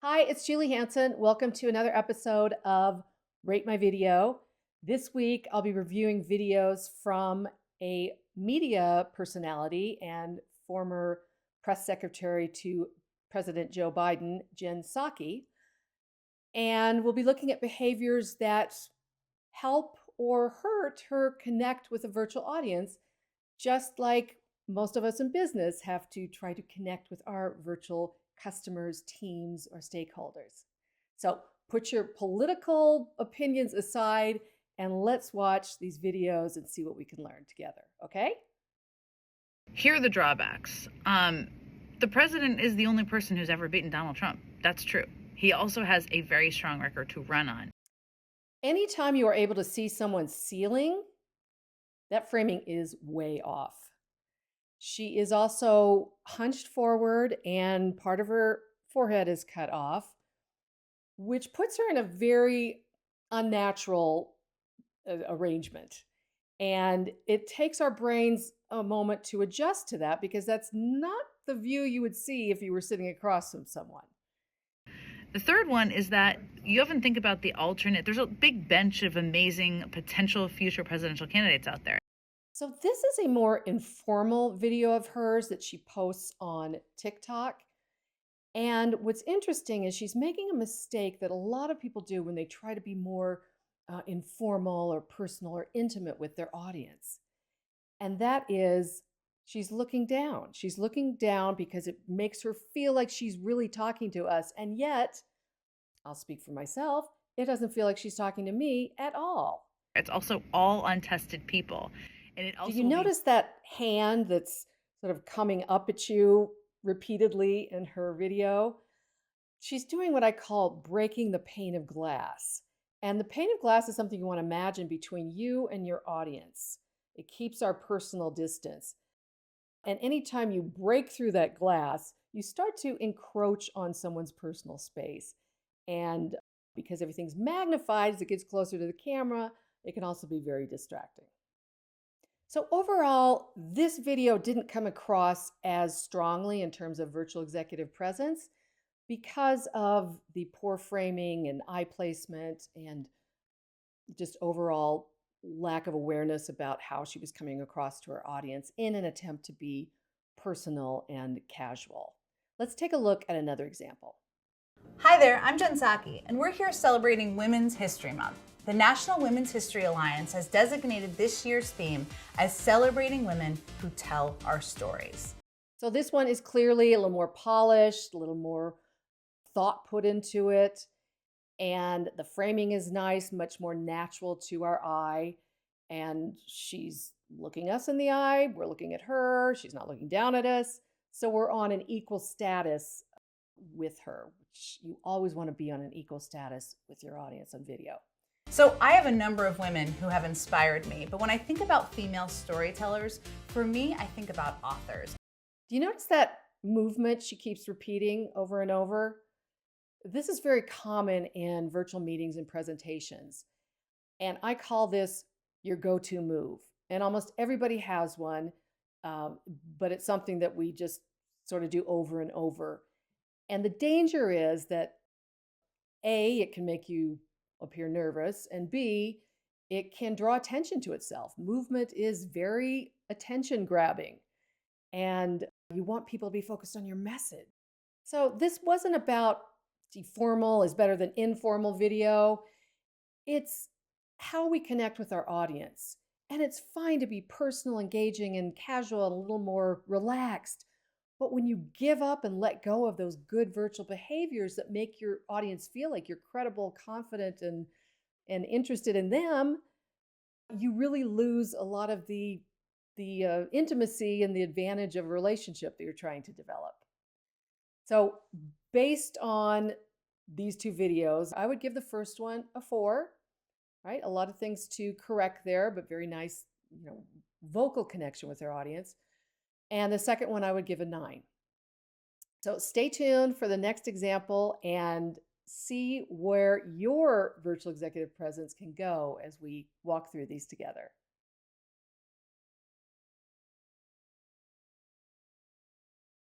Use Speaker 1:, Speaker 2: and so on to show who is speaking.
Speaker 1: Hi, it's Julie Hansen. Welcome to another episode of Rate My Video. This week, I'll be reviewing videos from a media personality and former press secretary to President Joe Biden, Jen Psaki. And we'll be looking at behaviors that help or hurt her connect with a virtual audience, just like most of us in business have to try to connect with our virtual customers, teams, or stakeholders. So put your political opinions aside and let's watch these videos and see what we can learn together, okay?
Speaker 2: Here are the drawbacks. The president is the only person who's ever beaten Donald Trump. That's true. He also has a very strong record to run on.
Speaker 1: Anytime you are able to see someone's ceiling, that framing is way off. She is also hunched forward and part of her forehead is cut off, which puts her in a very unnatural arrangement. And it takes our brains a moment to adjust to that because that's not the view you would see if you were sitting across from someone.
Speaker 2: The third one is that you often think about the alternate. There's a big bench of amazing potential future presidential candidates out there.
Speaker 1: So this is a more informal video of hers that she posts on TikTok. And what's interesting is she's making a mistake that a lot of people do when they try to be more informal or personal or intimate with their audience. And that is she's looking down. She's looking down because it makes her feel like she's really talking to us. And yet, I'll speak for myself, it doesn't feel like she's talking to me at all.
Speaker 2: It's also all untested people. And it also
Speaker 1: Do you notice that hand that's sort of coming up at you repeatedly in her video? She's doing what I call breaking the pane of glass. And the pane of glass is something you want to imagine between you and your audience. It keeps our personal distance. And anytime you break through that glass, you start to encroach on someone's personal space. And because everything's magnified as it gets closer to the camera, it can also be very distracting. So overall, this video didn't come across as strongly in terms of virtual executive presence because of the poor framing and eye placement and just overall lack of awareness about how she was coming across to her audience in an attempt to be personal and casual. Let's take a look at another example.
Speaker 3: Hi there, I'm Jen Psaki, and we're here celebrating Women's History Month. The National Women's History Alliance has designated this year's theme as Celebrating Women Who Tell Our Stories.
Speaker 1: So this one is clearly a little more polished, a little more thought put into it, and the framing is nice, much more natural to our eye, and she's looking us in the eye, we're looking at her, she's not looking down at us, so we're on an equal status with her, which you always want to be on an equal status with your audience on video.
Speaker 3: So I have a number of women who have inspired me, but when I think about female storytellers, for me, I think about authors.
Speaker 1: Do you notice that movement she keeps repeating over and over? This is very common in virtual meetings and presentations. And I call this your go-to move. And almost everybody has one, but it's something that we just sort of do over and over. And the danger is that A, it can make you appear nervous, and B, it can draw attention to itself. Movement is very attention grabbing, and you want people to be focused on your message. So this wasn't about formal is better than informal video. It's how we connect with our audience. And it's fine to be personal, engaging, and casual, and a little more relaxed. But when you give up and let go of those good virtual behaviors that make your audience feel like you're credible, confident, and interested in them, you really lose a lot of the intimacy and the advantage of a relationship that you're trying to develop. So based on these two videos, I would give the first one a 4, right? A lot of things to correct there, but very nice, vocal connection with their audience. And the second one I would give a 9. So stay tuned for the next example and see where your virtual executive presence can go as we walk through these together.